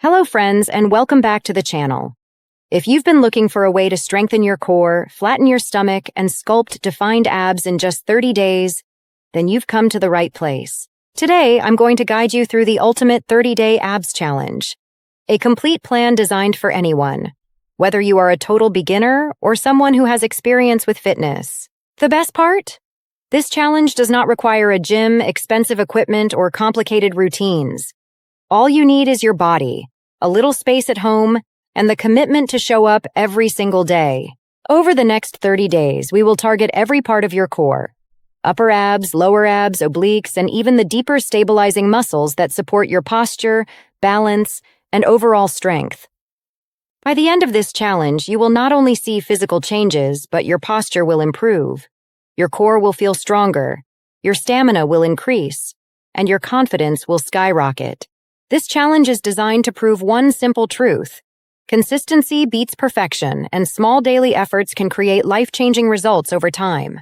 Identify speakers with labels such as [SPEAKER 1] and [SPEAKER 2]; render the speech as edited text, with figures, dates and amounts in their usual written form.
[SPEAKER 1] Hello friends, and welcome back to the channel. If you've been looking for a way to strengthen your core, flatten your stomach, and sculpt defined abs in just 30 days, then you've come to the right place. Today, I'm going to guide you through the ultimate 30-day abs challenge, a complete plan designed for anyone, whether you are a total beginner or someone who has experience with fitness. The best part? This challenge does not require a gym, expensive equipment, or complicated routines. All you need is your body, a little space at home, and the commitment to show up every single day. Over the next 30 days, we will target every part of your core: upper abs, lower abs, obliques, and even the deeper stabilizing muscles that support your posture, balance, and overall strength. By the end of this challenge, you will not only see physical changes, but your posture will improve. Your core will feel stronger, your stamina will increase, and your confidence will skyrocket. This challenge is designed to prove one simple truth: consistency beats perfection, and small daily efforts can create life-changing results over time.